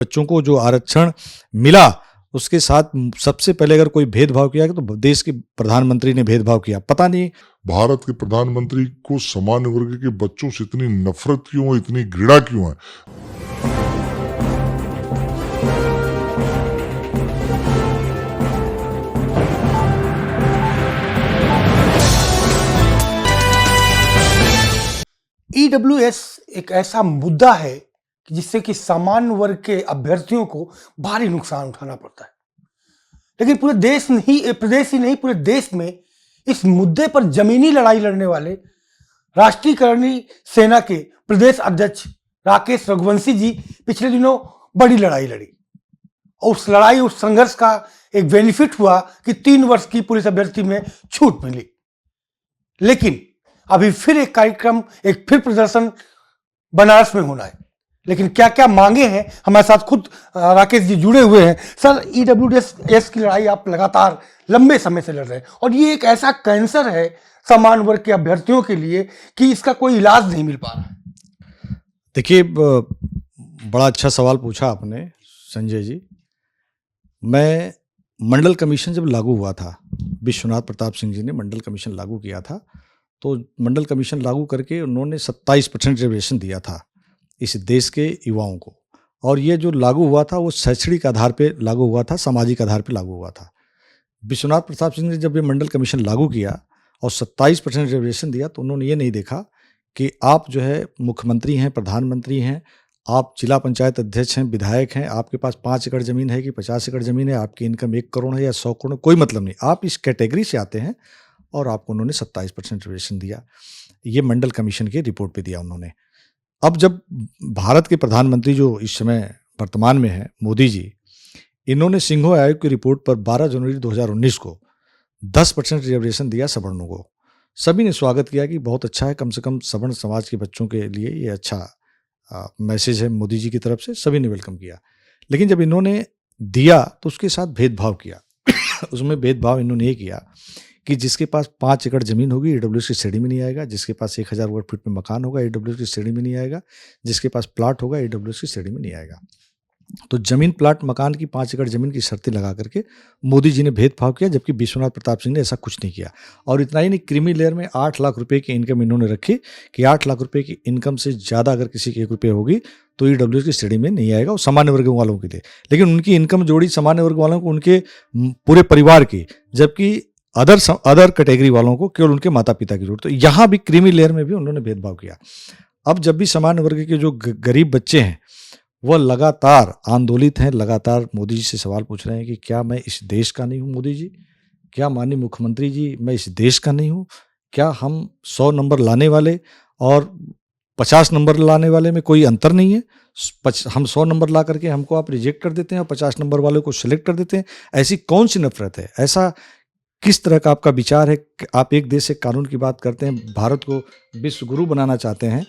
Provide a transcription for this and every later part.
बच्चों को जो आरक्षण मिला उसके साथ सबसे पहले अगर कोई भेदभाव किया तो देश के प्रधानमंत्री ने भेदभाव किया। पता नहीं भारत के प्रधानमंत्री को सामान्य वर्ग के बच्चों से इतनी नफरत क्यों है, इतनी घृणा क्यों है। ईडब्ल्यूएस एक ऐसा मुद्दा है जिससे कि सामान्य वर्ग के अभ्यर्थियों को भारी नुकसान उठाना पड़ता है। लेकिन पूरे देश नहीं, प्रदेश ही नहीं, पूरे देश में इस मुद्दे पर जमीनी लड़ाई लड़ने वाले राष्ट्रीयकरणी सेना के प्रदेश अध्यक्ष राकेश रघुवंशी जी पिछले दिनों बड़ी लड़ाई लड़ी और उस लड़ाई, उस संघर्ष का एक बेनिफिट हुआ कि 3 वर्ष की पुलिस अभ्यर्थी में छूट मिली। लेकिन अभी फिर एक कार्यक्रम, एक फिर प्रदर्शन बनारस में होना है। लेकिन क्या क्या मांगे हैं, हमारे साथ खुद राकेश जी जुड़े हुए हैं। सर, ईडब्ल्यूएस की लड़ाई आप लगातार लंबे समय से लड़ रहे हैं और ये एक ऐसा कैंसर है सामान्य वर्ग के अभ्यर्थियों के लिए कि इसका कोई इलाज नहीं मिल पा रहा है। देखिए, बड़ा अच्छा सवाल पूछा आपने संजय जी। मैं मंडल कमीशन जब लागू हुआ था, विश्वनाथ प्रताप सिंह जी ने मंडल कमीशन लागू किया था, तो मंडल कमीशन लागू करके उन्होंने 27% रिजर्वेशन दिया था इस देश के युवाओं को। और ये जो लागू हुआ था वो शैक्षणिक आधार पे लागू हुआ था, सामाजिक आधार पे लागू हुआ था। विश्वनाथ प्रताप सिंह ने जब ये मंडल कमीशन लागू किया और 27% रिजर्वेशन दिया तो उन्होंने ये नहीं देखा कि आप जो है मुख्यमंत्री हैं, प्रधानमंत्री हैं, आप जिला पंचायत अध्यक्ष हैं, विधायक हैं, आपके पास 5 एकड़ ज़मीन है कि 50 एकड़ ज़मीन है, आपकी इनकम 1 करोड़ है या 100 करोड़, कोई मतलब नहीं। आप इस कैटेगरी से आते हैं और आपको उन्होंने 27% रिजर्वेशन दिया। ये मंडल कमीशन की रिपोर्ट पे दिया उन्होंने। अब जब भारत के प्रधानमंत्री जो इस समय वर्तमान में है, मोदी जी, इन्होंने सिंघो आयोग की रिपोर्ट पर 12 जनवरी 2019 को 10% रिजर्वेशन दिया सवर्णों को। सभी ने स्वागत किया कि बहुत अच्छा है, कम से कम सवर्ण समाज के बच्चों के लिए ये अच्छा मैसेज है मोदी जी की तरफ से, सभी ने वेलकम किया। लेकिन जब इन्होंने दिया तो उसके साथ भेदभाव किया। उसमें भेदभाव इन्होंने ये किया कि जिसके पास 5 एकड़ जमीन होगी ईडब्ल्यूएस की श्रेणी में नहीं आएगा, जिसके पास 1000 वर्ग फीट में मकान होगा ईडब्ल्यूएस की श्रेणी में नहीं आएगा, जिसके पास प्लाट होगा ईडब्ल्यूएस की श्रेणी में नहीं आएगा। तो जमीन, प्लाट, मकान की 5 एकड़ जमीन की शर्तें लगा करके मोदी जी ने भेदभाव किया, जबकि विश्वनाथ प्रताप सिंह ने ऐसा कुछ नहीं किया। और इतना ही नहीं, क्रीमी लेयर में 8 लाख रुपए की इनकम इन्होंने रखी कि 8 लाख रुपए की इनकम से ज़्यादा अगर किसी की 1 रुपये होगी तो ईडब्ल्यूएस की श्रेणी में नहीं आएगा, और सामान्य वर्ग वालों के लिए। लेकिन उनकी इनकम जोड़ी सामान्य वर्ग वालों को उनके पूरे परिवार की, जबकि अदर कैटेगरी वालों को केवल उनके माता पिता की जरूरत। तो यहाँ भी क्रीमी लेयर में भी उन्होंने भेदभाव किया। अब जब भी सामान्य वर्ग के जो गरीब बच्चे हैं वह लगातार आंदोलित हैं, लगातार मोदी जी से सवाल पूछ रहे हैं कि क्या मैं इस देश का नहीं हूँ मोदी जी, क्या माननीय मुख्यमंत्री जी मैं इस देश का नहीं हूँ, क्या हम 100 नंबर लाने वाले और 50 नंबर लाने वाले में कोई अंतर नहीं है। हम 100 नंबर ला करके हमको आप रिजेक्ट कर देते हैं और 50 नंबर वाले को सिलेक्ट कर देते हैं। ऐसी कौन सी नफरत है, ऐसा किस तरह का आपका विचार है कि आप एक देश से कानून की बात करते हैं, भारत को विश्व गुरु बनाना चाहते हैं,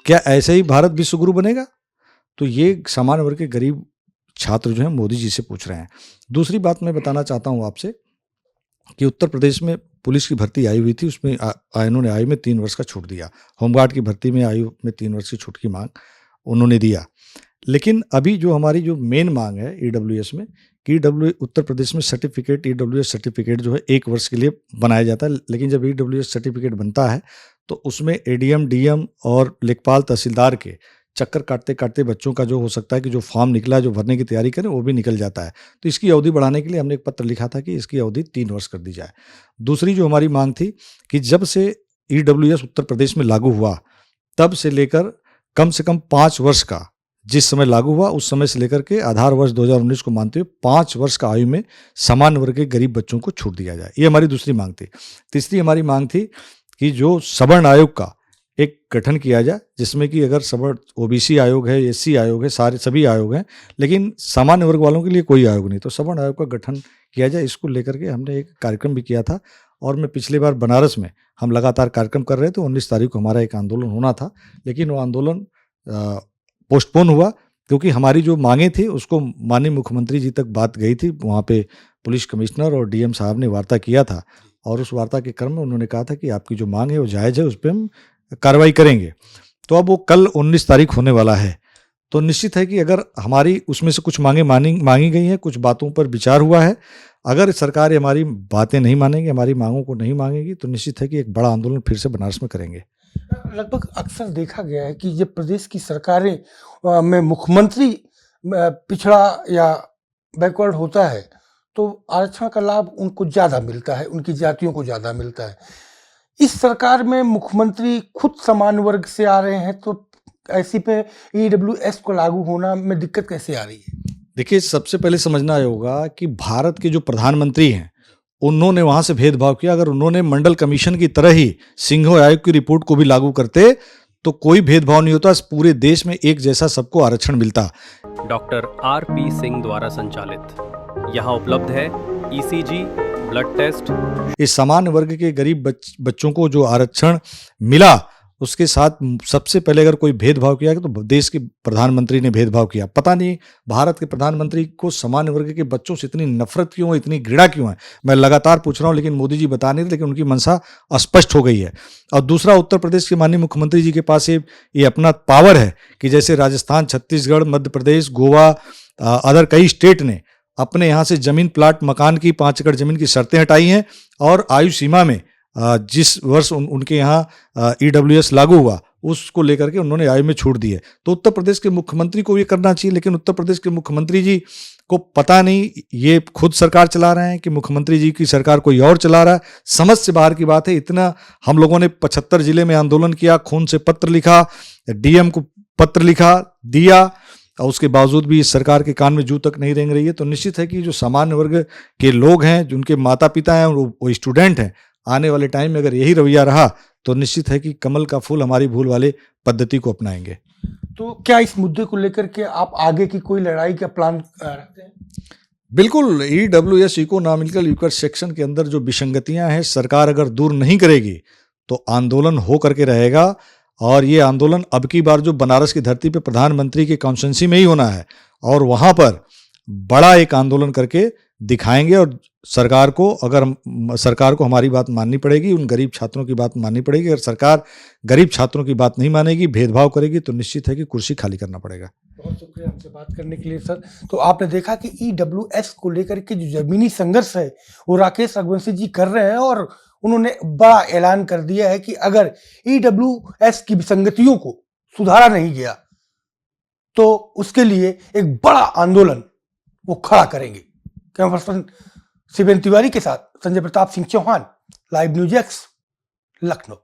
क्या ऐसे ही भारत विश्व गुरु बनेगा? तो ये सामान्य वर्ग के गरीब छात्र जो हैं मोदी जी से पूछ रहे हैं। दूसरी बात मैं बताना चाहता हूँ आपसे कि उत्तर प्रदेश में पुलिस की भर्ती आई हुई थी, उसमें इन्होंने आयु में 3 वर्ष का छूट दिया। होमगार्ड की भर्ती में आयु में 3 वर्ष की छूट की मांग उन्होंने दिया। लेकिन अभी जो हमारी जो मेन मांग है ईडब्ल्यूएस में कि उत्तर प्रदेश में सर्टिफिकेट, ईडब्ल्यूएस सर्टिफिकेट जो है 1 वर्ष के लिए बनाया जाता है। लेकिन जब ईडब्ल्यूएस सर्टिफिकेट बनता है तो उसमें एडीएम, डीएम और लेखपाल, तहसीलदार के चक्कर काटते काटते बच्चों का जो हो सकता है कि जो फॉर्म निकला, जो भरने की तैयारी करें, वो भी निकल जाता है। तो इसकी अवधि बढ़ाने के लिए हमने एक पत्र लिखा था कि इसकी अवधि 3 वर्ष कर दी जाए। दूसरी जो हमारी मांग थी कि जब से ईडब्ल्यूएस उत्तर प्रदेश में लागू हुआ तब से लेकर कम से कम 5 वर्ष का, जिस समय लागू हुआ उस समय से लेकर के आधार वर्ष 2019 को मानते हुए 5 वर्ष का आयु में सामान्य वर्ग के गरीब बच्चों को छूट दिया जाए। ये हमारी दूसरी मांग थी। तीसरी हमारी मांग थी कि जो सवर्ण आयोग का एक गठन किया जाए, जिसमें कि अगर सवर्ण ओबीसी आयोग है, एससी आयोग है, सभी आयोग हैं, लेकिन सामान्य वर्ग वालों के लिए कोई आयोग नहीं, तो सवर्ण आयोग का गठन किया जाए। इसको लेकर के हमने एक कार्यक्रम भी किया था और मैं पिछली बार बनारस में हम लगातार कार्यक्रम कर रहे थे। 19 तारीख को हमारा एक आंदोलन होना था, लेकिन वो आंदोलन पोस्टपोन हुआ क्योंकि हमारी जो मांगे थी उसको माननीय मुख्यमंत्री जी तक बात गई थी। वहाँ पे पुलिस कमिश्नर और डीएम साहब ने वार्ता किया था और उस वार्ता के क्रम में उन्होंने कहा था कि आपकी जो मांग है वो जायज़ है, उस पर हम कार्रवाई करेंगे। तो अब वो कल 19 तारीख होने वाला है, तो निश्चित है कि अगर हमारी उसमें से कुछ मांगी गई हैं, कुछ बातों पर विचार हुआ है, अगर सरकार हमारी बातें नहीं मानेगी, हमारी मांगों को नहीं मांगेगी, तो निश्चित है कि एक बड़ा आंदोलन फिर से बनारस में करेंगे। लगभग अक्सर देखा गया है कि जब प्रदेश की सरकारें में मुख्यमंत्री पिछड़ा या बैकवर्ड होता है तो आरक्षण का लाभ उनको ज़्यादा मिलता है, उनकी जातियों को ज़्यादा मिलता है। इस सरकार में मुख्यमंत्री खुद समान वर्ग से आ रहे हैं, तो ऐसी पे ईडब्ल्यूएस को लागू होना में दिक्कत कैसे आ रही है? देखिए, सबसे पहले समझना होगा कि भारत के जो प्रधानमंत्री हैं, उन्होंने वहां से भेदभाव किया। अगर उन्होंने मंडल कमीशन की तरह ही सिंघो आयोग की रिपोर्ट को भी लागू करते तो कोई भेदभाव नहीं होता, पूरे देश में एक जैसा सबको आरक्षण मिलता। Doctor RP. सिंह द्वारा संचालित यहाँ उपलब्ध है ईसीजी, ब्लड टेस्ट। इस सामान्य वर्ग के गरीब बच्चों को जो आरक्षण मिला, उसके साथ सबसे पहले अगर कोई भेदभाव किया तो देश के प्रधानमंत्री ने भेदभाव किया। पता नहीं भारत के प्रधानमंत्री को सामान्य वर्ग के बच्चों से इतनी नफरत क्यों है, इतनी घृणा क्यों है। मैं लगातार पूछ रहा हूं, लेकिन मोदी जी बता नहीं रहे, लेकिन उनकी मंशा स्पष्ट हो गई है। और दूसरा, उत्तर प्रदेश के माननीय मुख्यमंत्री जी के पास ये अपना पावर है कि जैसे राजस्थान, छत्तीसगढ़, मध्य प्रदेश, गोवा, अदर कई स्टेट ने अपने यहाँ से जमीन, प्लाट, मकान की 5 एकड़ जमीन की शर्तें हटाई हैं, और आयु सीमा में जिस वर्ष उनके यहाँ ईडब्ल्यूएस लागू हुआ, उसको लेकर के उन्होंने आयु में छूट दी है। तो उत्तर प्रदेश के मुख्यमंत्री को ये करना चाहिए, लेकिन उत्तर प्रदेश के मुख्यमंत्री जी को पता नहीं ये खुद सरकार चला रहे हैं कि मुख्यमंत्री जी की सरकार कोई और चला रहा है। समझ से बाहर की बात है। इतना हम लोगों ने 75 जिले में आंदोलन किया, खून से पत्र लिखा, डीएम को पत्र लिखा, दिया, और उसके बावजूद भी इस सरकार के कान में जू तक नहीं रेंग रही है। तो निश्चित है कि जो सामान्य वर्ग के लोग हैं, जिनके माता पिता हैं, वो स्टूडेंट हैं, आने वाले टाइम में अगर यही रवैया रहा तो निश्चित है कि कमल का फूल हमारी भूल वाले पद्धति को अपनाएंगे। तो क्या इस मुद्दे को लेकर के आप आगे की कोई लड़ाई का प्लान रखते हैं? बिल्कुल, ईडब्ल्यूएस, इकोनॉमिकल वीकर सेक्शन के अंदर जो विसंगतियां हैं, सरकार अगर दूर नहीं करेगी तो आंदोलन हो करके रहेगा। और ये आंदोलन अब की बार जो बनारस की धरती पे प्रधानमंत्री की कॉन्स्टिट्यूंसी में ही होना है, और वहां पर बड़ा एक आंदोलन करके दिखाएंगे। और सरकार को हमारी बात माननी पड़ेगी, उन गरीब छात्रों की बात माननी पड़ेगी। अगर सरकार गरीब छात्रों की बात नहीं मानेगी, भेदभाव करेगी, तो निश्चित है कि कुर्सी खाली करना पड़ेगा। बहुत शुक्रिया हमसे बात करने के लिए सर। तो आपने देखा कि ईडब्ल्यूएस को लेकर के जो जमीनी संघर्ष है वो राकेश रघुवंशी जी कर रहे हैं, और उन्होंने बड़ा ऐलान कर दिया है कि अगर ईडब्ल्यूएस की विसंगतियों को सुधारा नहीं गया तो उसके लिए एक बड़ा आंदोलन वो खड़ा करेंगे। कैमरा पर्सन शिवेंद्र तिवारी के साथ Sanjay Pratap Singh Chauhan, live news X, Lucknow.